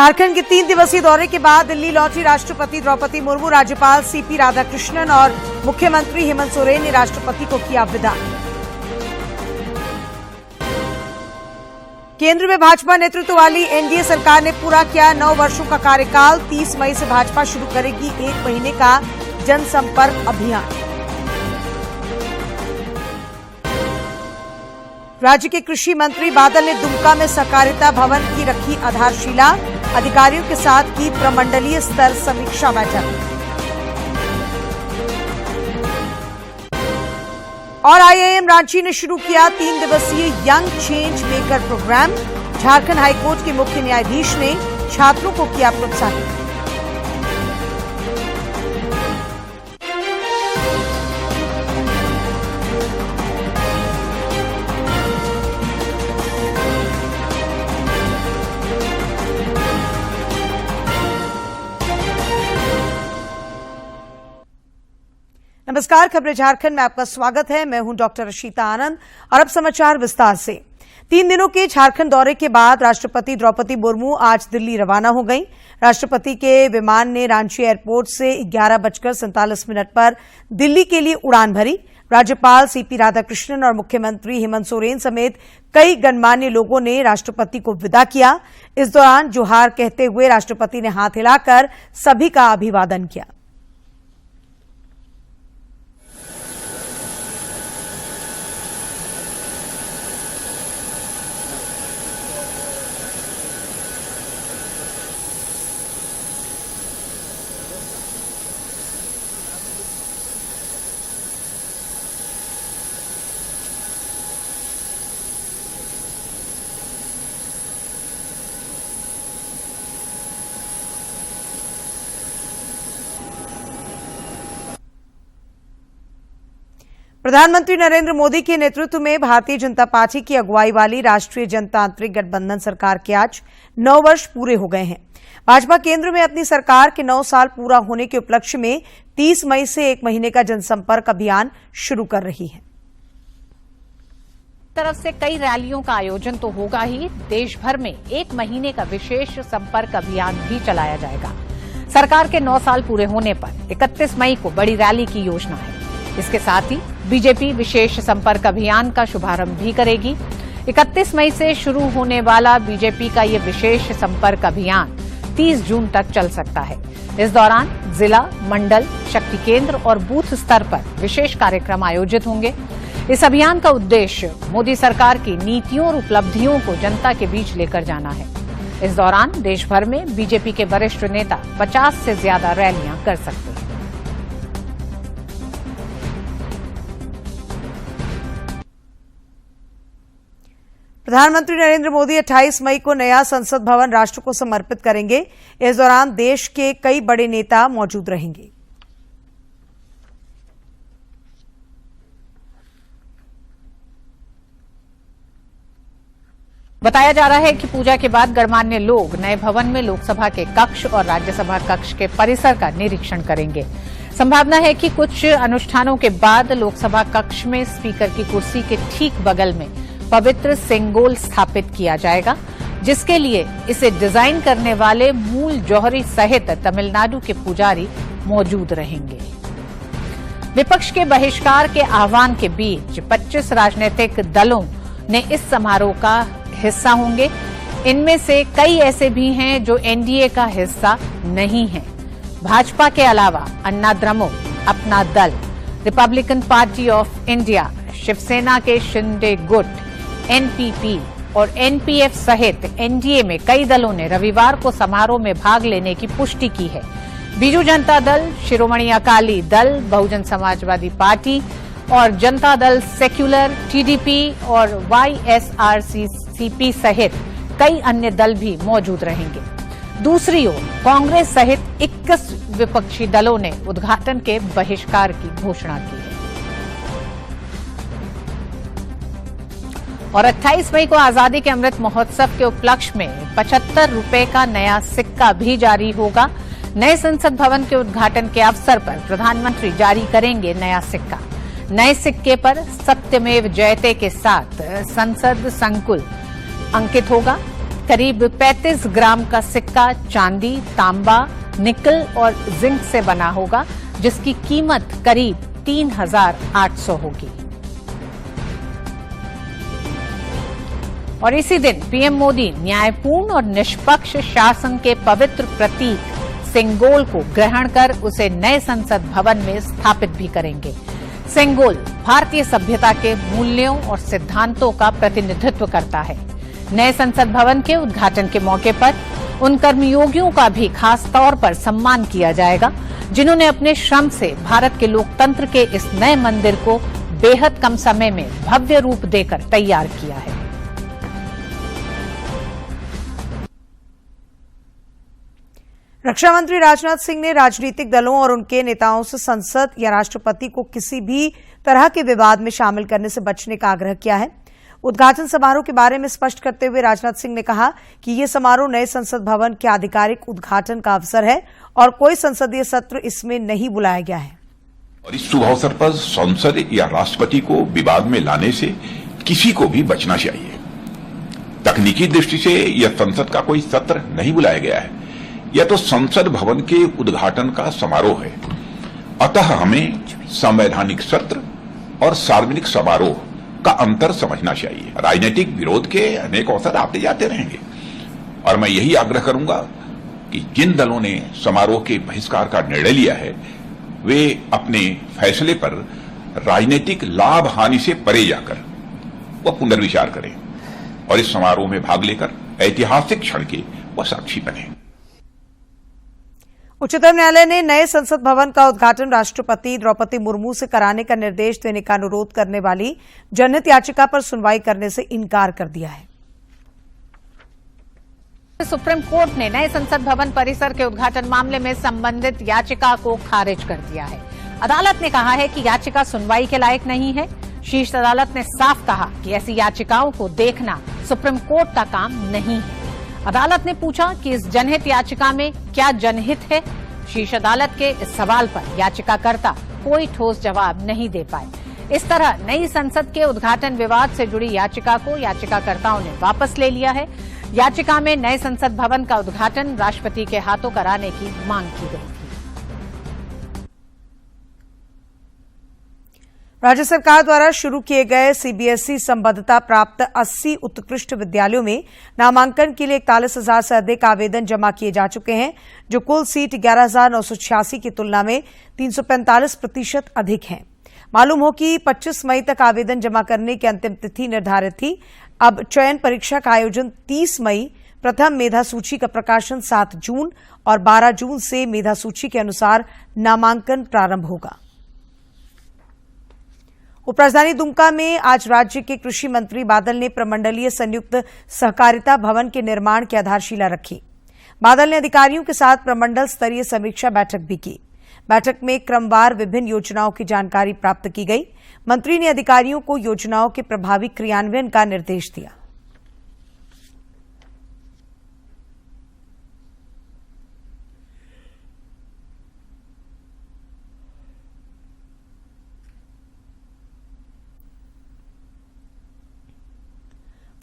झारखंड के 3 दिवसीय दौरे के बाद दिल्ली लौटी राष्ट्रपति द्रौपदी मुर्मू, राज्यपाल सीपी राधाकृष्णन और मुख्यमंत्री हेमंत सोरेन ने राष्ट्रपति को किया विदा। केंद्र में भाजपा नेतृत्व वाली एनडीए सरकार ने पूरा किया 9 वर्षों का कार्यकाल। 30 मई से भाजपा शुरू करेगी 1 महीने का जनसंपर्क अभियान। राज्य के कृषि मंत्री बादल ने दुमका में सहकारिता भवन की रखी आधारशिला। अधिकारियों के साथ की प्रमंडलीय स्तर समीक्षा बैठक। और आईआईएम रांची ने शुरू किया 3 दिवसीय young change maker programme. Jharkhand high court के मुख्य न्यायाधीश ने छात्रों को किया प्रोत्साहित। नमस्कार, खबरें झारखंड में आपका स्वागत है। मैं हूं डॉक्टर रशीता आनंद और अब समाचार विस्तार से। 3 दिनों के झारखंड दौरे के बाद राष्ट्रपति द्रौपदी मुर्मू आज दिल्ली रवाना हो गईं। राष्ट्रपति के विमान ने रांची एयरपोर्ट से 11:47 पर दिल्ली के लिए उड़ान भरी। राज्यपाल सीपी राधाकृष्णन और मुख्यमंत्री हेमंत सोरेन समेत कई गणमान्य लोगों ने राष्ट्रपति को विदा किया। इस दौरान जोहार कहते हुए राष्ट्रपति ने हाथ हिलाकर सभी का अभिवादन किया। प्रधानमंत्री नरेंद्र मोदी के नेतृत्व में भारतीय जनता पार्टी की अगुवाई वाली राष्ट्रीय जनतांत्रिक गठबंधन सरकार के आज 9 वर्ष पूरे हो गए हैं। भाजपा केंद्र में अपनी सरकार के 9 साल पूरा होने के उपलक्ष्य में 30 मई से 1 महीने का जनसंपर्क अभियान शुरू कर रही है। तरफ से कई रैलियों का आयोजन तो होगा ही, देश भर में 1 महीने का विशेष संपर्क अभियान भी चलाया जाएगा। सरकार के 9 साल पूरे होने पर 31 मई को बड़ी रैली की योजना है। इसके साथ ही बीजेपी विशेष संपर्क अभियान का शुभारंभ भी करेगी। 31 मई से शुरू होने वाला बीजेपी का ये विशेष संपर्क अभियान 30 जून तक चल सकता है। इस दौरान जिला, मंडल, शक्ति केंद्र और बूथ स्तर पर विशेष कार्यक्रम आयोजित होंगे। इस अभियान का उद्देश्य मोदी सरकार की नीतियों और उपलब्धियों को जनता के बीच लेकर जाना है। इस दौरान देश भर में बीजेपी के वरिष्ठ नेता 50 से ज्यादा रैलियां कर सकते हैं। प्रधानमंत्री नरेंद्र मोदी 28 मई को नया संसद भवन राष्ट्र को समर्पित करेंगे। इस दौरान देश के कई बड़े नेता मौजूद रहेंगे। बताया जा रहा है कि पूजा के बाद गणमान्य लोग नए भवन में लोकसभा के कक्ष और राज्यसभा कक्ष के परिसर का निरीक्षण करेंगे। संभावना है कि कुछ अनुष्ठानों के बाद लोकसभा कक्ष में स्पीकर की कुर्सी के ठीक बगल में पवित्र सेंगोल स्थापित किया जाएगा, जिसके लिए इसे डिजाइन करने वाले मूल जौहरी सहित तमिलनाडु के पुजारी मौजूद रहेंगे। विपक्ष के बहिष्कार के आह्वान के बीच 25 राजनीतिक दलों ने इस समारोह का हिस्सा होंगे। इनमें से कई ऐसे भी हैं जो एनडीए का हिस्सा नहीं हैं। भाजपा के अलावा अन्ना Dramuk, Apna Dal, Republican Party of India, Shivsena के शिंदे गुट, एनपीपी और एनपीएफ सहित एनडीए में कई दलों ने रविवार को समारोह में भाग लेने की पुष्टि की है। बीजू जनता दल, शिरोमणि अकाली दल, बहुजन समाजवादी पार्टी और जनता दल सेक्युलर, टीडीपी और वाईएसआरसीपी सहित कई अन्य दल भी मौजूद रहेंगे। दूसरी ओर कांग्रेस सहित 21 विपक्षी दलों ने उद्घाटन के बहिष्कार की घोषणा की है। और 28 मई को आजादी के अमृत महोत्सव के उपलक्ष्य में 75 रुपए का नया सिक्का भी जारी होगा। नए संसद भवन के उद्घाटन के अवसर पर प्रधानमंत्री जारी करेंगे नया सिक्का। नए सिक्के पर सत्यमेव जयते के साथ संसद संकुल अंकित होगा। करीब 35 ग्राम का सिक्का चांदी, तांबा, निकल और जिंक से बना होगा, जिसकी कीमत करीब 3,800 होगी। और इसी दिन पीएम मोदी न्यायपूर्ण और निष्पक्ष शासन के पवित्र प्रतीक सेंगोल को ग्रहण कर उसे नए संसद भवन में स्थापित भी करेंगे। सेंगोल भारतीय सभ्यता के मूल्यों और सिद्धांतों का प्रतिनिधित्व करता है। नए संसद भवन के उद्घाटन के मौके पर उन कर्मयोगियों का भी खास तौर पर सम्मान किया जाएगा, जिन्होंने अपने श्रम से भारत के लोकतंत्र के इस नए मंदिर को बेहद कम समय में भव्य रूप देकर तैयार किया है। रक्षा मंत्री राजनाथ सिंह ने राजनीतिक दलों और उनके नेताओं से संसद या राष्ट्रपति को किसी भी तरह के विवाद में शामिल करने से बचने का आग्रह किया है। उद्घाटन समारोह के बारे में स्पष्ट करते हुए राजनाथ सिंह ने कहा कि ये समारोह नए संसद भवन के आधिकारिक उद्घाटन का अवसर है और कोई संसदीय सत्र इसमें नहीं बुलाया गया है। और इस शुभ अवसर पर संसद या राष्ट्रपति को विवाद में लाने से किसी को भी बचना चाहिए। तकनीकी दृष्टि से यह संसद का कोई सत्र नहीं बुलाया गया है, यह तो संसद भवन के उद्घाटन का समारोह है। अतः हमें संवैधानिक सत्र और सार्वजनिक समारोह का अंतर समझना चाहिए। राजनीतिक विरोध के अनेक अवसर आते जाते रहेंगे और मैं यही आग्रह करूंगा कि जिन दलों ने समारोह के बहिष्कार का निर्णय लिया है वे अपने फैसले पर राजनीतिक लाभ हानि से परे जाकर वह पुनर्विचार करें और इस समारोह में भाग लेकर ऐतिहासिक क्षण के वह साक्षी बने। उच्चतम न्यायालय ने नए संसद भवन का उद्घाटन राष्ट्रपति द्रौपदी मुर्मू से कराने का निर्देश देने का अनुरोध करने वाली जनहित याचिका पर सुनवाई करने से इनकार कर दिया है। सुप्रीम कोर्ट ने नए संसद भवन परिसर के उद्घाटन मामले में संबंधित याचिका को खारिज कर दिया है। अदालत ने कहा है कि याचिका सुनवाई के लायक नहीं है। शीर्ष अदालत ने साफ कहा कि ऐसी याचिकाओं को देखना सुप्रीम कोर्ट का काम नहीं है। अदालत ने पूछा कि इस जनहित याचिका में क्या जनहित है। शीर्ष अदालत के इस सवाल पर याचिकाकर्ता कोई ठोस जवाब नहीं दे पाए। इस तरह नई संसद के उद्घाटन विवाद से जुड़ी याचिका को याचिकाकर्ताओं ने वापस ले लिया है। याचिका में नए संसद भवन का उद्घाटन राष्ट्रपति के हाथों कराने की मांग की गई थी। राज्य सरकार द्वारा शुरू किए गए सीबीएसई संबद्धता प्राप्त 80 उत्कृष्ट विद्यालयों में नामांकन के लिए 41,000 से अधिक आवेदन जमा किए जा चुके हैं, जो कुल सीट 11,986 की तुलना में 345% अधिक हैं। मालूम हो कि 25 मई तक आवेदन जमा करने की अंतिम तिथि निर्धारित थी। अब चयन परीक्षा का आयोजन 30 मई, प्रथम मेधा सूची का प्रकाशन 7 जून और 12 जून से मेधा सूची के अनुसार नामांकन प्रारंभ होगा। उपराजधानी दुमका में आज राज्य के कृषि मंत्री बादल ने प्रमंडलीय संयुक्त सहकारिता भवन के निर्माण की आधारशिला रखी। बादल ने अधिकारियों के साथ प्रमंडल स्तरीय समीक्षा बैठक भी की। बैठक में क्रमवार विभिन्न योजनाओं की जानकारी प्राप्त की गई। मंत्री ने अधिकारियों को योजनाओं के प्रभावी क्रियान्वयन का निर्देश दिया।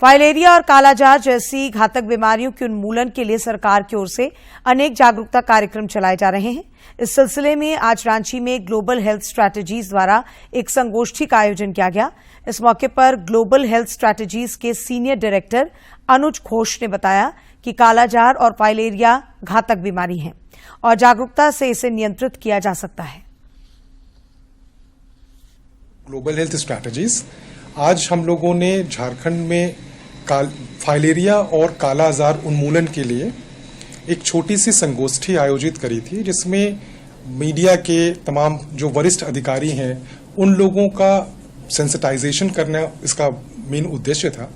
फाइलेरिया और कालाजार जैसी घातक बीमारियों के उन्मूलन के लिए सरकार की ओर से अनेक जागरूकता कार्यक्रम चलाए जा रहे हैं। इस सिलसिले में आज रांची में ग्लोबल हेल्थ स्ट्रैटेजीज द्वारा एक संगोष्ठी का आयोजन किया गया। इस मौके पर ग्लोबल हेल्थ स्ट्रैटेजीज के सीनियर डायरेक्टर अनुज घोष ने बताया कि कालाजार और फाइलेरिया घातक बीमारी है और जागरूकता से इसे नियंत्रित किया जा सकता है। ग्लोबल हेल्थ स्ट्रैटेजीज आज हम लोगों ने झारखंड में फाइलेरिया और काला आजार उन्मूलन के लिए एक छोटी सी संगोष्ठी आयोजित करी थी, जिसमें मीडिया के तमाम जो वरिष्ठ अधिकारी हैं उन लोगों का सेंसिटाइजेशन करना इसका मेन उद्देश्य था,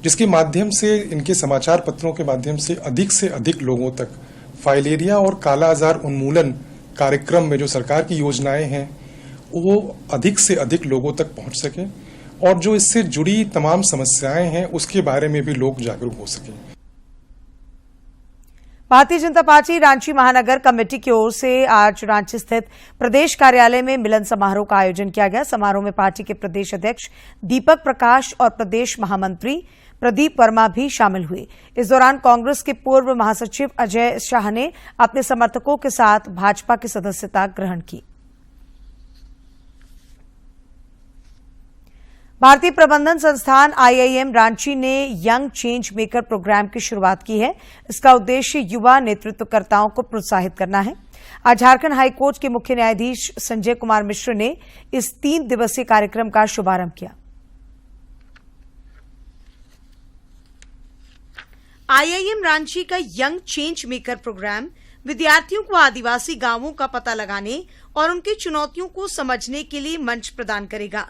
जिसके माध्यम से इनके समाचार पत्रों के माध्यम से अधिक लोगों तक फाइलेरिया और काला आजार उन्मूलन कार्यक्रम में जो सरकार की योजनाएं हैं वो अधिक से अधिक लोगों तक पहुंच सके और जो इससे जुड़ी तमाम समस्याएं हैं उसके बारे में भी लोग जागरूक हो सकें। भारतीय जनता पार्टी रांची महानगर कमेटी की ओर से आज रांची स्थित प्रदेश कार्यालय में मिलन समारोह का आयोजन किया गया। समारोह में पार्टी के प्रदेश अध्यक्ष दीपक प्रकाश और प्रदेश महामंत्री प्रदीप वर्मा भी शामिल हुए। इस दौरान कांग्रेस के पूर्व महासचिव अजय शाह ने अपने समर्थकों के साथ भाजपा की सदस्यता ग्रहण की। भारतीय प्रबंधन संस्थान IIM रांची ने यंग चेंज मेकर प्रोग्राम की शुरुआत की है। इसका उद्देश्य युवा नेतृत्वकर्ताओं को प्रोत्साहित करना है। आज झारखंड हाईकोर्ट के मुख्य न्यायाधीश संजय कुमार मिश्र ने इस 3 दिवसीय कार्यक्रम का शुभारंभ किया। IIM रांची का यंग चेंज मेकर प्रोग्राम विद्यार्थियों को आदिवासी गांवों का पता लगाने और उनकी चुनौतियों को समझने के लिए मंच प्रदान करेगा।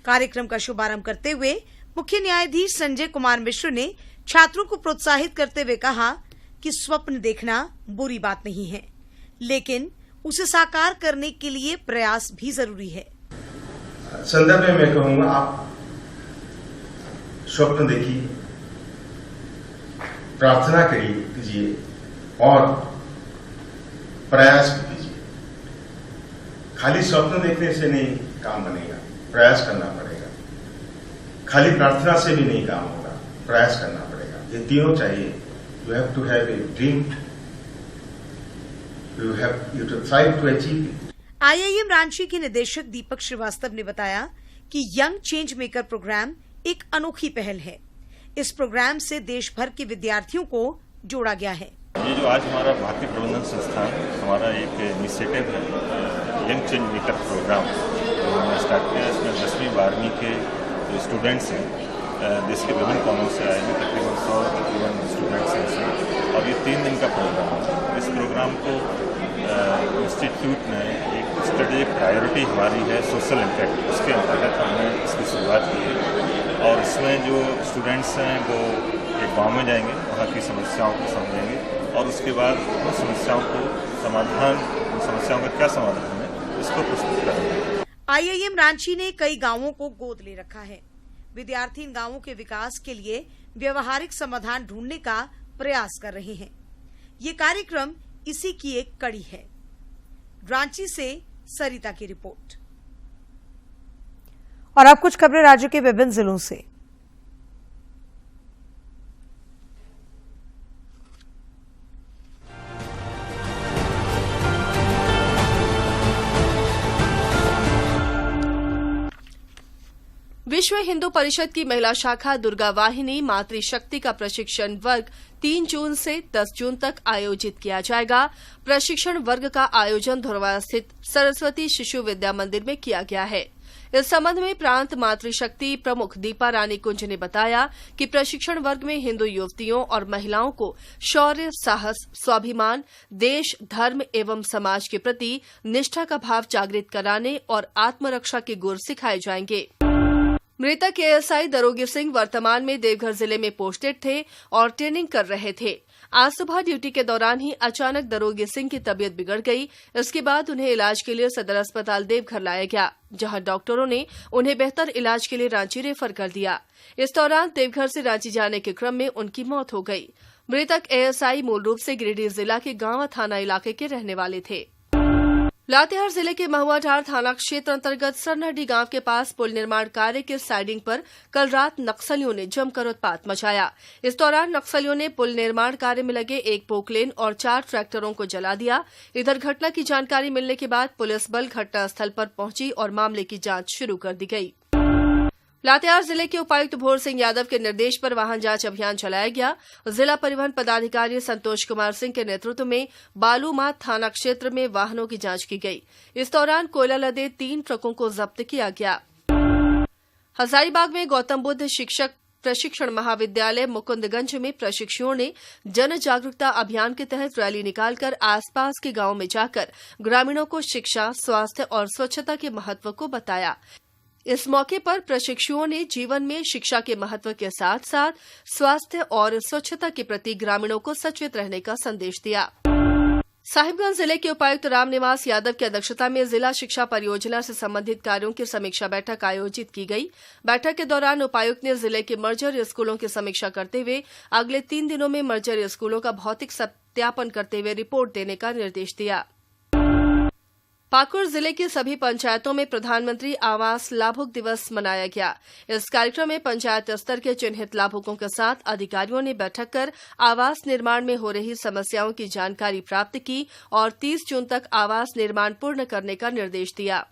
कार्यक्रम का शुभारंभ करते हुए मुख्य न्यायाधीश संजय कुमार मिश्र ने छात्रों को प्रोत्साहित करते हुए कहा कि स्वप्न देखना बुरी बात नहीं है, लेकिन उसे साकार करने के लिए प्रयास भी जरूरी है। संदर्भ में मैं कहूंगा, आप स्वप्न देखिए, प्रार्थना कीजिए और प्रयास भी कीजिए। खाली स्वप्न देखने से नहीं काम बनेगा, प्रयास करना पड़ेगा। खाली प्रार्थना से भी नहीं काम होगा, प्रयास करना पड़ेगा। ये तीनों चाहिए। You have to have a dream, you to try to achieve it. IIM Ranchi के निदेशक दीपक श्रीवास्तव ने बताया कि यंग चेंज मेकर प्रोग्राम एक अनोखी पहल है। इस प्रोग्राम से देश भर के विद्यार्थियों को जोड़ा गया है। ये जो आज हमारा भारतीय प्रबंधन संस्थान हमारा एक इनिशिएटिव है, यंग चेंज मेकर प्रोग्राम जो हमने स्टार्ट किया। इसमें 10वीं 12वीं के जो स्टूडेंट्स हैं देश के विभिन्न कोनों से आए हैं, तकरीबन 100 स्टूडेंट्स हैं इसमें, और ये 3 दिन का प्रोग्राम है। इस प्रोग्राम को इंस्टीट्यूट ने एक स्ट्रेटेजिक प्रायोरिटी हमारी है सोशल इम्पैक्ट, उसके अंतर्गत हमने इसकी शुरुआत की है। और इसमें जो स्टूडेंट्स हैं वो एक गांव में जाएंगे, वहाँ की समस्याओं को समझेंगे और उसके बाद उन समस्याओं का क्या समाधान है इसको प्रस्तुत करेंगे। IIM रांची ने कई गांवों को गोद ले रखा है। विद्यार्थी इन गांवों के विकास के लिए व्यवहारिक समाधान ढूंढने का प्रयास कर रहे हैं। ये कार्यक्रम इसी की एक कड़ी है। रांची से सरिता की रिपोर्ट। और अब कुछ खबरें राज्य के विभिन्न जिलों से। विश्व हिंदू परिषद की महिला शाखा दुर्गा वाहिनी मातृशक्ति का प्रशिक्षण वर्ग 3 जून से 10 जून तक आयोजित किया जाएगा। प्रशिक्षण वर्ग का आयोजन धुरवा स्थित सरस्वती शिशु विद्या मंदिर में किया गया है। इस संबंध में प्रांत मातृशक्ति प्रमुख दीपा रानी कुंज ने बताया कि प्रशिक्षण वर्ग में हिंदू युवतियों और महिलाओं को शौर्य, साहस, स्वाभिमान, देश, धर्म एवं समाज के प्रति निष्ठा का भाव जागृत कराने और आत्मरक्षा के गुर सिखाए जाएंगे। मृतक ASI दरोगी सिंह वर्तमान में देवघर जिले में पोस्टेड थे और ट्रेनिंग कर रहे थे। आज सुबह ड्यूटी के दौरान ही अचानक दरोगी सिंह की तबीयत बिगड़ गई। इसके बाद उन्हें इलाज के लिए सदर अस्पताल देवघर लाया गया, जहां डॉक्टरों ने उन्हें बेहतर इलाज के लिए रांची रेफर कर दिया। इस दौरान देवघर से रांची जाने के क्रम में उनकी मौत हो गई। मृतक ASI मूल रूप से गिरिडीह जिला के गांव थाना इलाके के रहने वाले थे। लातेहार जिले के महुआडार थाना क्षेत्र अंतर्गत सरनहडी गांव के पास पुल निर्माण कार्य के साइडिंग पर कल रात नक्सलियों ने जमकर उत्पात मचाया। इस दौरान नक्सलियों ने पुल निर्माण कार्य में लगे एक पोकलेन और 4 ट्रैक्टरों को जला दिया। इधर घटना की जानकारी मिलने के बाद पुलिस बल घटनास्थल पर पहुंची और मामले की जांच शुरू कर दी गई। लातेहार जिले के उपायुक्त भोर सिंह यादव के निर्देश पर वाहन जांच अभियान चलाया गया। जिला परिवहन पदाधिकारी संतोष कुमार सिंह के नेतृत्व में बालूमाथ थाना क्षेत्र में वाहनों की जांच की गई। इस दौरान कोयला लदे 3 ट्रकों को जब्त किया गया। हजारीबाग में गौतम बुद्ध शिक्षक प्रशिक्षण महाविद्यालय मुकुंदगंज में प्रशिक्षुओं ने जन जागरूकता अभियान के तहत रैली निकालकर आसपास के गांवों में जाकर ग्रामीणों को शिक्षा, स्वास्थ्य और स्वच्छता के महत्व को बताया। इस मौके पर प्रशिक्षुओं ने जीवन में शिक्षा के महत्व के साथ साथ स्वास्थ्य और स्वच्छता के प्रति ग्रामीणों को सचेत रहने का संदेश दिया। साहिबगंज जिले के उपायुक्त रामनिवास यादव की अध्यक्षता में जिला शिक्षा परियोजना से संबंधित कार्यों की समीक्षा बैठक आयोजित की गई। बैठक के दौरान उपायुक्त ने जिले के मर्जर स्कूलों की समीक्षा करते हुए अगले 3 दिनों में मर्जर स्कूलों का भौतिक सत्यापन करते हुए रिपोर्ट देने का निर्देश दिया। पाकुड़ जिले के सभी पंचायतों में प्रधानमंत्री आवास लाभुक दिवस मनाया गया। इस कार्यक्रम में पंचायत स्तर के चिन्हित लाभुकों के साथ अधिकारियों ने बैठक कर आवास निर्माण में हो रही समस्याओं की जानकारी प्राप्त की और 30 जून तक आवास निर्माण पूर्ण करने का निर्देश दिया।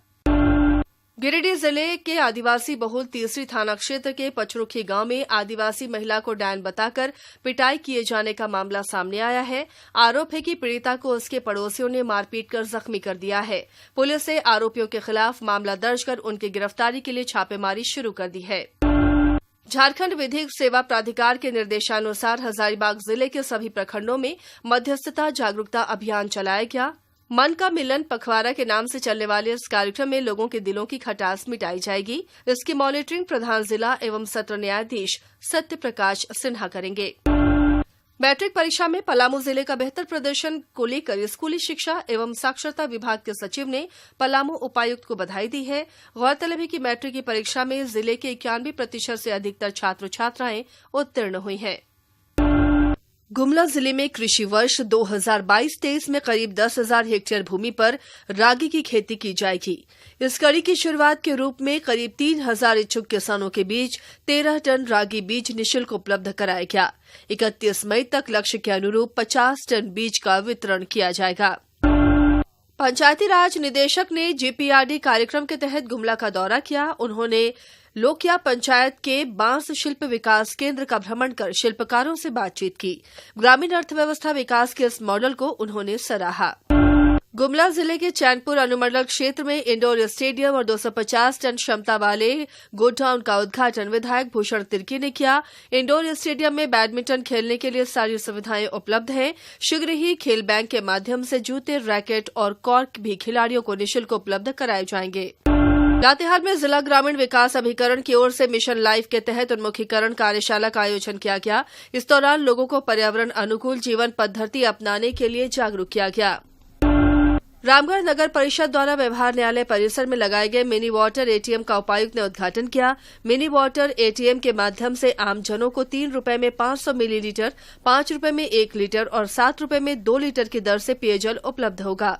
गिरिडीह जिले के आदिवासी बहुल तीसरी थाना क्षेत्र के पचरुखी गांव में आदिवासी महिला को डायन बताकर पिटाई किए जाने का मामला सामने आया है। आरोप है कि पीड़िता को उसके पड़ोसियों ने मारपीट कर जख्मी कर दिया है। पुलिस ने आरोपियों के खिलाफ मामला दर्ज कर उनकी गिरफ्तारी के लिए छापेमारी शुरू कर दी है। झारखंड विधिक सेवा प्राधिकार के निर्देशानुसार हजारीबाग जिले के सभी प्रखंडों में मध्यस्थता जागरूकता अभियान चलाया गया। मन का मिलन पखवाड़ा के नाम से चलने वाले इस कार्यक्रम में लोगों के दिलों की खटास मिटाई जाएगी। इसकी मॉनिटरिंग प्रधान जिला एवं सत्र न्यायाधीश सत्य प्रकाश सिन्हा करेंगे। मैट्रिक परीक्षा में पलामू जिले का बेहतर प्रदर्शन को लेकर स्कूली शिक्षा एवं साक्षरता विभाग के सचिव ने पलामू उपायुक्त को बधाई दी है। गौरतलब है कि मैट्रिक की परीक्षा में जिले के 91% से अधिकतर छात्र छात्राएं उत्तीर्ण हुई हैं। गुमला जिले में कृषि वर्ष 2022-23 में करीब 10,000 हेक्टेयर भूमि पर रागी की खेती की जाएगी। इस कड़ी की शुरुआत के रूप में करीब 3,000 इच्छुक किसानों के बीच 13 टन रागी बीज निःशुल्क उपलब्ध कराया गया। 31 मई तक लक्ष्य के अनुरूप 50 टन बीज का वितरण किया जाएगा। पंचायती राज निदेशक ने जीपीआरडी कार्यक्रम के तहत गुमला का दौरा किया। उन्होंने लोकिया पंचायत के बांस शिल्प विकास केंद्र का भ्रमण कर शिल्पकारों से बातचीत की। ग्रामीण अर्थव्यवस्था विकास के इस मॉडल को उन्होंने सराहा। गुमला जिले के चैनपुर अनुमंडल क्षेत्र में इंडोर स्टेडियम और 250 टन क्षमता वाले गोडाउन का उद्घाटन विधायक भूषण तिर्की ने किया। इंडोर स्टेडियम में बैडमिंटन खेलने के लिए सारी सुविधाएं उपलब्ध हैं। शीघ्र ही खेल बैंक के माध्यम से जूते, रैकेट और कॉर्क भी खिलाड़ियों को निःशुल्क उपलब्ध कराए जाएंगे। लातेहार में जिला ग्रामीण विकास अभिकरण की ओर से मिशन लाइफ के तहत उन्मुखीकरण कार्यशाला का आयोजन किया गया। इस दौरान लोगों को पर्यावरण अनुकूल जीवन पद्धति अपनाने के लिए जागरूक किया गया। रामगढ़ नगर परिषद द्वारा व्यवहार न्यायालय परिसर में लगाए गए मिनी वाटर एटीएम का उपायुक्त ने उद्घाटन किया। मिनी वाटर एटीएम के माध्यम से आमजनों को 3 रुपए में 500 मिलीलीटर, 5 रुपए में 1 लीटर और 7 रुपए में 2 लीटर की दर से पेयजल उपलब्ध होगा।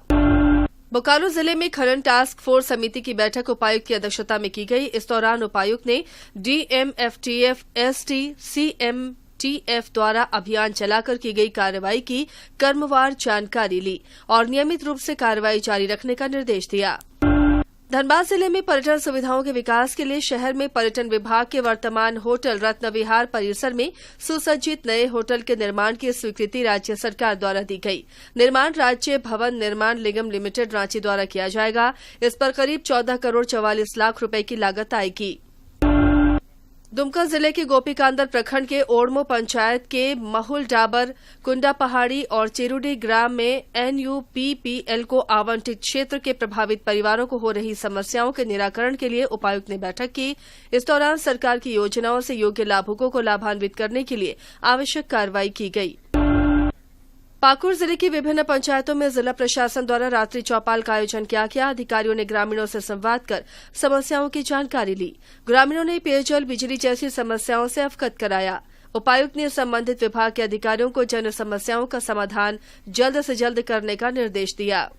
बोकारो जिले में खनन टास्क फोर्स समिति की बैठक उपायुक्त की अध्यक्षता में की गई। इस दौरान उपायुक्त ने डीएमएफटीएफ, एसटी, सीएमटीएफ द्वारा अभियान चलाकर की गई कार्रवाई की क्रमवार जानकारी ली और नियमित रूप से कार्रवाई जारी रखने का निर्देश दिया। धनबाद जिले में पर्यटन सुविधाओं के विकास के लिए शहर में पर्यटन विभाग के वर्तमान होटल रत्न विहार परिसर में सुसज्जित नए होटल के निर्माण की स्वीकृति राज्य सरकार द्वारा दी गई। निर्माण राज्य भवन निर्माण निगम लिमिटेड रांची द्वारा किया जाएगा। इस पर करीब 14 करोड़ 44 लाख रुपए की लागत आएगी। दुमका जिले के गोपीकांदर प्रखंड के ओड़मो पंचायत के महुल डाबर, कुंडा पहाड़ी और चिरुडी ग्राम में एनयूपीपीएल को आवंटित क्षेत्र के प्रभावित परिवारों को हो रही समस्याओं के निराकरण के लिए उपायुक्त ने बैठक की। इस दौरान सरकार की योजनाओं से योग्य लाभुकों को लाभान्वित करने के लिए आवश्यक कार्रवाई की गई। पाकुड़ जिले की विभिन्न पंचायतों में जिला प्रशासन द्वारा रात्रि चौपाल का आयोजन किया गया। अधिकारियों ने ग्रामीणों से संवाद कर समस्याओं की जानकारी ली। ग्रामीणों ने पेयजल, बिजली जैसी समस्याओं से अवगत कराया। उपायुक्त ने संबंधित विभाग के अधिकारियों को जन समस्याओं का समाधान जल्द से जल्द करने का निर्देश दिया।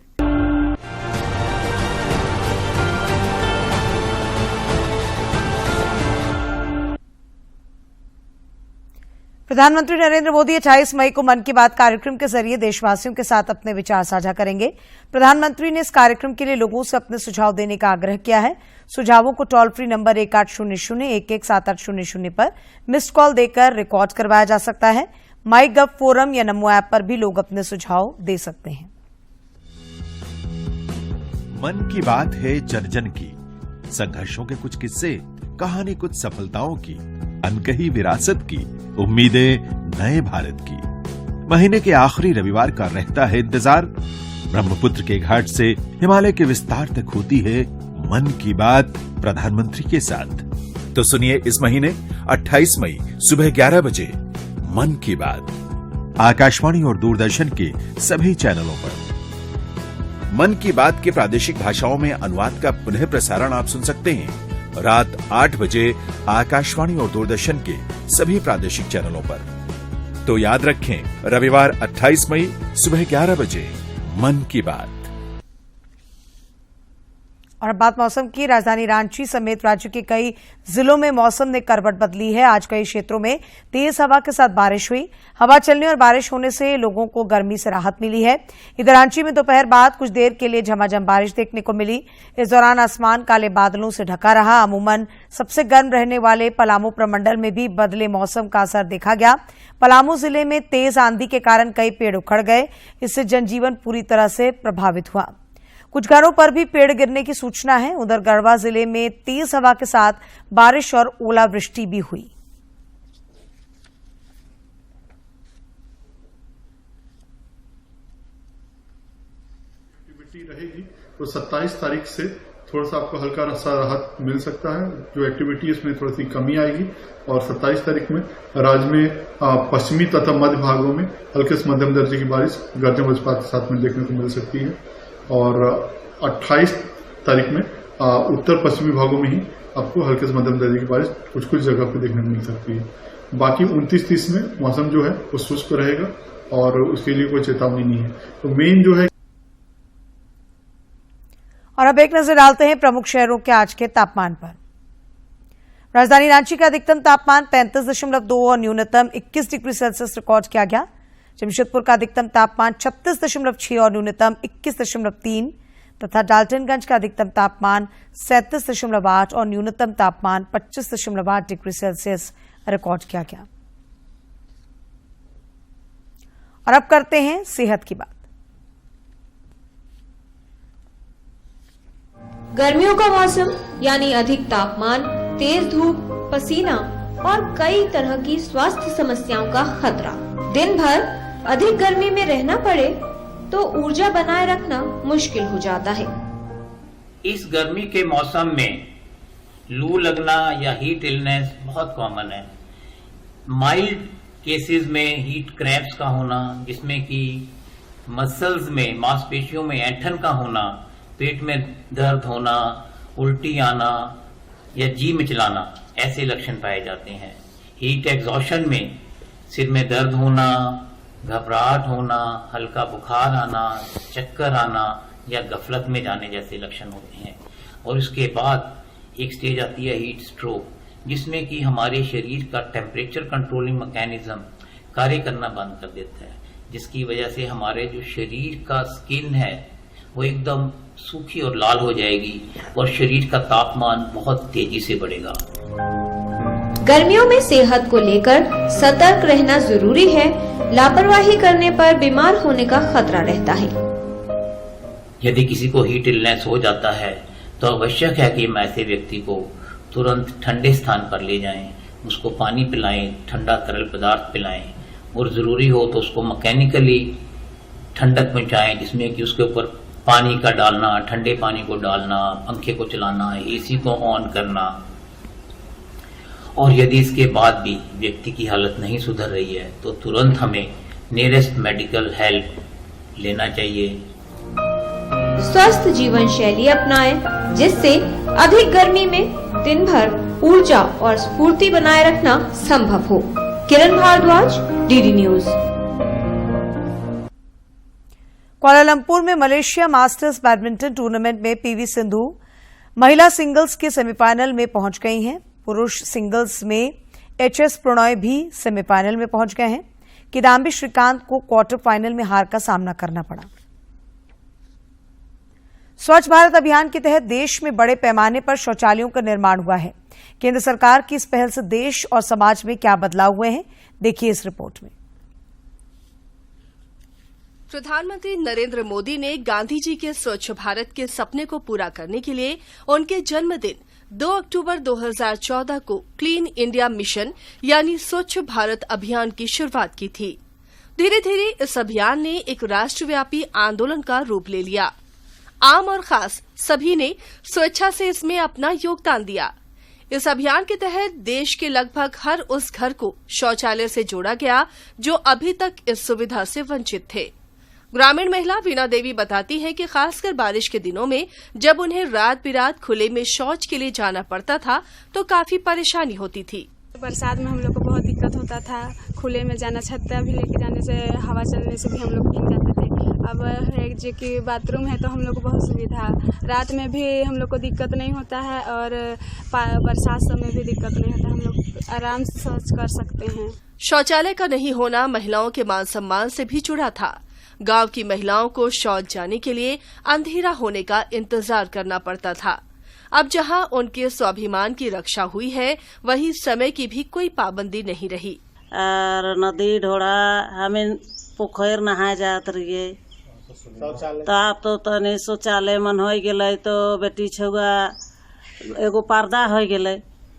प्रधानमंत्री नरेंद्र मोदी 28 मई को मन की बात कार्यक्रम के जरिए देशवासियों के साथ अपने विचार साझा करेंगे। प्रधानमंत्री ने इस कार्यक्रम के लिए लोगों से अपने सुझाव देने का आग्रह किया है। सुझावों को टोल फ्री नंबर 1800-117800 पर मिस्ड कॉल देकर रिकॉर्ड करवाया जा सकता है। माई गव फोरम या नमो ऐप पर भी लोग अपने सुझाव दे सकते हैं। मन की बात है जन जन की, संघर्षों के कुछ किस्से, कहानी कुछ सफलताओं की, अनकही विरासत की, उम्मीदें नए भारत की। महीने के आखिरी रविवार का रहता है इंतजार। ब्रह्मपुत्र के घाट से हिमालय के विस्तार तक होती है मन की बात प्रधानमंत्री के साथ। तो सुनिए इस महीने 28 मई सुबह 11 बजे मन की बात आकाशवाणी और दूरदर्शन के सभी चैनलों पर। मन की बात के प्रादेशिक भाषाओं में अनुवाद का पुनः प्रसारण आप सुन सकते हैं रात 8 बजे आकाशवाणी और दूरदर्शन के सभी प्रादेशिक चैनलों पर। तो याद रखें, रविवार 28 मई सुबह 11 बजे मन की बात। और अब बात मौसम की। राजधानी रांची समेत राज्य के कई जिलों में मौसम ने करवट बदली है। आज कई क्षेत्रों में तेज हवा के साथ बारिश हुई। हवा चलने और बारिश होने से लोगों को गर्मी से राहत मिली है। इधर रांची में दोपहर बाद कुछ देर के लिए झमाझम बारिश देखने को मिली। इस दौरान आसमान काले बादलों से ढका रहा। अमूमन सबसे गर्म रहने वाले पलामू प्रमंडल में भी बदले मौसम का असर देखा गया। पलामू जिले में तेज आंधी के कारण कई पेड़ उखड़ गए। इससे जनजीवन पूरी तरह से प्रभावित हुआ। कुछ घरों पर भी पेड़ गिरने की सूचना है। उधर गढ़वा जिले में तेज हवा के साथ बारिश और ओलावृष्टि भी हुई। एक्टिविटी रहेगी तो 27 तारीख से थोड़ा सा आपको हल्का सा राहत मिल सकता है। जो एक्टिविटी इसमें थोड़ी सी कमी आएगी और 27 तारीख में राज्य में पश्चिमी तथा मध्य भागों में हल्के से मध्यम दर्जे की बारिश गर्जन वज्रपात के साथ में देखने को मिल सकती है। और 28 तारीख में उत्तर पश्चिमी भागों में ही आपको हल्के से मध्यम दर्जे की बारिश कुछ कुछ जगह पर देखने को मिल सकती है। बाकी 29-30 में मौसम जो है वो शुष्क रहेगा और उसके लिए कोई चेतावनी नहीं है। तो मेन जो है। और अब एक नजर डालते हैं प्रमुख शहरों के आज के तापमान पर। राजधानी रांची का अधिकतम तापमान 35.2 और न्यूनतम 21 डिग्री सेल्सियस रिकॉर्ड किया गया। जमशेदपुर का अधिकतम तापमान 36.6 और न्यूनतम 21.3 तथा डाल्टनगंज का अधिकतम तापमान 37.8 और न्यूनतम तापमान 25.8 डिग्री सेल्सियस रिकॉर्ड किया गया। और अब करते हैं सेहत की बात। गर्मियों का मौसम यानी अधिक तापमान, तेज धूप, पसीना और कई तरह की स्वास्थ्य समस्याओं का खतरा। दिन भर अधिक गर्मी में रहना पड़े तो ऊर्जा बनाए रखना मुश्किल हो जाता है। इस गर्मी के मौसम में लू लगना या हीट इलनेस बहुत कॉमन है। माइल्ड केसेस में हीट क्रैम्प्स का होना, जिसमें कि मसल्स में, मांसपेशियों में ऐंठन का होना, पेट में दर्द होना, उल्टी आना या जी मिचलाना, ऐसे लक्षण पाए जाते हैं। हीट एग्जॉशन में सिर में दर्द होना, घबराहट होना, हल्का बुखार आना, चक्कर आना या गफलत में जाने जैसे लक्षण होते हैं। और उसके बाद एक स्टेज आती है हीट स्ट्रोक, जिसमें कि हमारे शरीर का टेम्परेचर कंट्रोलिंग मैकेनिज्म कार्य करना बंद कर देता है, जिसकी वजह से हमारे जो शरीर का स्किन है वो एकदम सूखी और लाल हो जाएगी और शरीर का तापमान बहुत तेजी से बढ़ेगा। गर्मियों में सेहत को लेकर सतर्क रहना जरूरी है। लापरवाही करने पर बीमार होने का खतरा रहता है। यदि किसी को हीट इलनेस हो जाता है तो आवश्यक है कि हम ऐसे व्यक्ति को तुरंत ठंडे स्थान पर ले जाएं, उसको पानी पिलाएं, ठंडा तरल पदार्थ पिलाएं और जरूरी हो तो उसको मैकेनिकली ठंडक पहुंचाएं, जिसमें कि उसके ऊपर पानी का डालना, ठंडे पानी को डालना, पंखे को चलाना, एसी को ऑन करना। और यदि इसके बाद भी व्यक्ति की हालत नहीं सुधर रही है तो तुरंत हमें नियरेस्ट मेडिकल हेल्प लेना चाहिए। स्वस्थ जीवन शैली अपनाएं, जिससे अधिक गर्मी में दिन भर ऊर्जा और स्फूर्ति बनाए रखना संभव हो। किरण भारद्वाज, डीडी न्यूज। कुआलालंपुर में मलेशिया मास्टर्स बैडमिंटन टूर्नामेंट में पीवी सिंधु महिला सिंगल्स के सेमीफाइनल में पहुंच गई हैं। पुरुष सिंगल्स में एचएस प्रणॉय भी सेमीफाइनल में पहुंच गए हैं। किदाम्बी श्रीकांत को क्वार्टर फाइनल में हार का सामना करना पड़ा। स्वच्छ भारत अभियान के तहत देश में बड़े पैमाने पर शौचालयों का निर्माण हुआ है। केंद्र सरकार की इस पहल से देश और समाज में क्या बदलाव हुए हैं, देखिए इस रिपोर्ट में। प्रधानमंत्री नरेंद्र मोदी ने गांधी जी के स्वच्छ भारत के सपने को पूरा करने के लिए उनके जन्मदिन 2 अक्टूबर 2014 को क्लीन इंडिया मिशन यानी स्वच्छ भारत अभियान की शुरुआत की थी। धीरे धीरे इस अभियान ने एक राष्ट्रव्यापी आंदोलन का रूप ले लिया। आम और खास सभी ने स्वेच्छा से इसमें अपना योगदान दिया। इस अभियान के तहत देश के लगभग हर उस घर को शौचालय से जोड़ा गया जो अभी तक इस सुविधा से वंचित थे। ग्रामीण महिला वीणा देवी बताती हैं कि खासकर बारिश के दिनों में जब उन्हें रात बिरात खुले में शौच के लिए जाना पड़ता था तो काफी परेशानी होती थी। बरसात में हम लोग को बहुत दिक्कत होता था, खुले में जाना, छत्ता भी लेके जाने से, हवा चलने से भी हम लोग भीग जाते थे। अब है जो कि बाथरूम है तो हम लोग को बहुत सुविधा, रात में भी हम लोग को दिक्कत नहीं होता है और बरसात समय भी दिक्कत नहीं होता, हम लोग आराम से शौच कर सकते हैं। शौचालय का नहीं होना महिलाओं के मान सम्मान से भी जुड़ा था। गांव की महिलाओं को शौच जाने के लिए अंधेरा होने का इंतजार करना पड़ता था। अब जहां उनके स्वाभिमान की रक्षा हुई है, वहीं समय की भी कोई पाबंदी नहीं रही। और नदी ढोड़ा हमें पोखर नहाए जात रहिए, तो आप तो तनी शौचालय मन हो गए तो बेटी छुआ एगो पर्दा हो गए,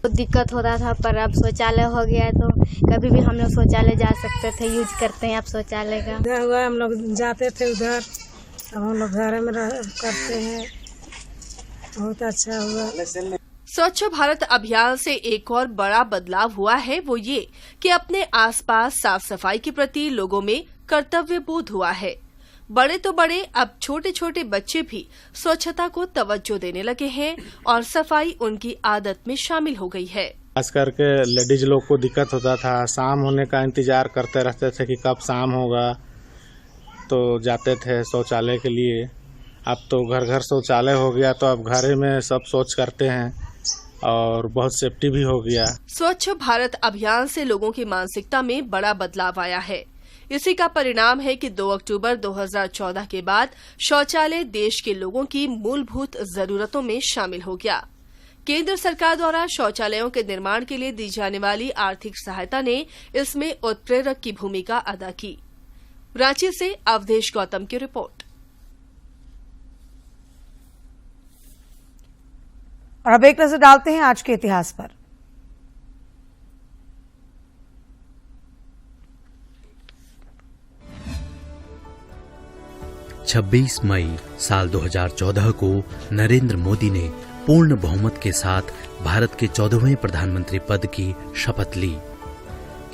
दिक्कत होता था, पर अब शौचालय हो गया है तो कभी भी हम लोग शौचालय जा सकते थे, यूज करते हैं आप शौचालय का। उधर हुआ हम लोग जाते थे उधर, अब हम लोग घर में करते हैं, बहुत अच्छा हुआ। स्वच्छ भारत अभियान से एक और बड़ा बदलाव हुआ है, वो ये कि अपने आसपास साफ सफाई के प्रति लोगों में कर्तव्य बोध हुआ है। बड़े तो बड़े, अब छोटे छोटे बच्चे भी स्वच्छता को तवज्जो देने लगे हैं और सफाई उनकी आदत में शामिल हो गई है। खास करके लेडीज लोग को दिक्कत होता था, शाम होने का इंतजार करते रहते थे कि कब शाम होगा, तो जाते थे शौचालय के लिए। अब तो घर घर शौचालय हो गया, तो अब घर में सब शौच करते हैं और बहुत सेफ्टी भी हो गया। स्वच्छ भारत अभियान से लोगों की मानसिकता में बड़ा बदलाव आया है। इसी का परिणाम है कि 2 अक्टूबर 2014 के बाद शौचालय देश के लोगों की मूलभूत जरूरतों में शामिल हो गया। केंद्र सरकार द्वारा शौचालयों के निर्माण के लिए दी जाने वाली आर्थिक सहायता ने इसमें उत्प्रेरक की भूमिका अदा की। रांची से अवधेश गौतम की रिपोर्ट। और अब एक नजर डालते हैं आज के इतिहास पर। छब्बीस मई साल 2014 को नरेंद्र मोदी ने पूर्ण बहुमत के साथ भारत के 14वें प्रधानमंत्री पद की शपथ ली।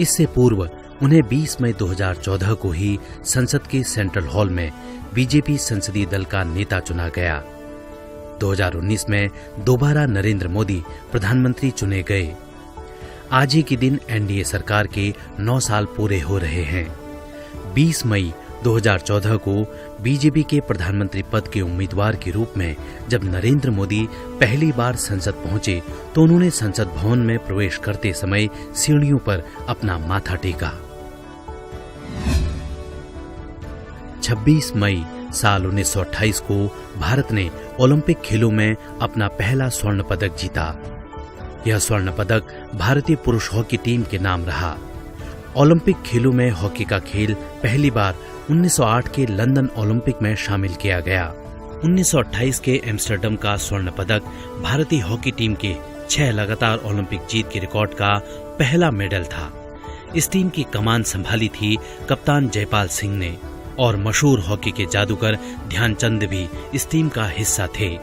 इससे पूर्व उन्हें 20 मई 2014 को ही संसद के सेंट्रल हॉल में बीजेपी संसदीय दल का नेता चुना गया। 2019 में दोबारा नरेंद्र मोदी प्रधानमंत्री चुने गए। आज ही के दिन एनडीए सरकार के 9 साल पूरे हो रहे हैं। 20 मई 2014 को बीजेपी के प्रधानमंत्री पद के उम्मीदवार के रूप में जब नरेंद्र मोदी पहली बार संसद पहुंचे तो उन्होंने संसद भवन में प्रवेश करते समय सीढ़ियों पर अपना माथा टेका। 26 मई साल 1928 को भारत ने ओलंपिक खेलों में अपना पहला स्वर्ण पदक जीता। यह स्वर्ण पदक भारतीय पुरुष हॉकी टीम के नाम रहा। ओलंपिक खेलों में हॉकी का खेल पहली बार 1908 के लंदन ओलंपिक में शामिल किया गया। 1928 के एम्स्टर्डम का स्वर्ण पदक भारतीय हॉकी टीम के 6 लगातार ओलंपिक जीत के रिकॉर्ड का पहला मेडल था। इस टीम की कमान संभाली थी कप्तान जयपाल सिंह ने और मशहूर हॉकी के जादूगर ध्यानचंद भी इस टीम का हिस्सा थे।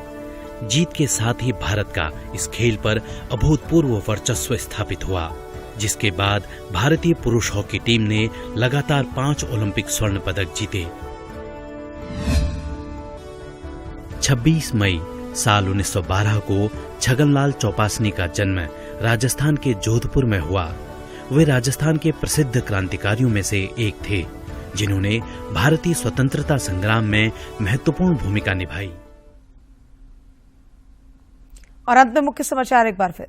जीत के साथ ही भारत का इस खेल पर अभूतपूर्व वर्चस्व स्थापित हुआ, जिसके बाद भारतीय पुरुष हॉकी टीम ने लगातार 5 ओलंपिक स्वर्ण पदक जीते। 26 मई साल 1912 को छगनलाल चौपासनी का जन्म राजस्थान के जोधपुर में हुआ। वे राजस्थान के प्रसिद्ध क्रांतिकारियों में से एक थे, जिन्होंने भारतीय स्वतंत्रता संग्राम में महत्वपूर्ण भूमिका निभाई। और अंत में मुख्य समाचार एक बार फिर।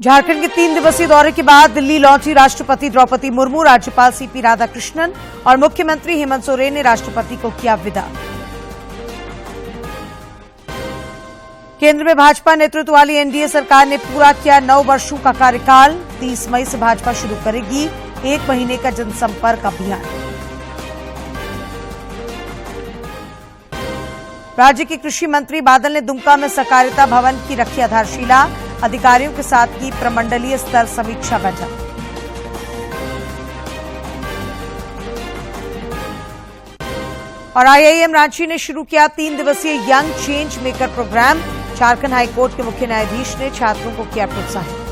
झारखंड के 3 दिवसीय दौरे के बाद दिल्ली लौटी राष्ट्रपति द्रौपदी मुर्मू। राज्यपाल सीपी राधाकृष्णन और मुख्यमंत्री हेमंत सोरेन ने राष्ट्रपति को किया विदा। केंद्र में भाजपा नेतृत्व वाली एनडीए सरकार ने पूरा किया 9 वर्षों का कार्यकाल। 30 मई से भाजपा शुरू करेगी 1 महीने का जनसंपर्क अभियान। राज्य के कृषि मंत्री बादल ने दुमका में सहकारिता भवन की रखी आधारशिला। अधिकारियों के साथ की प्रमंडलीय स्तर समीक्षा बैठक। और आईआईएम रांची ने शुरू किया 3 दिवसीय young change maker programme. Jharkhand high court के मुख्य न्यायाधीश ने छात्रों को किया प्रोत्साहित।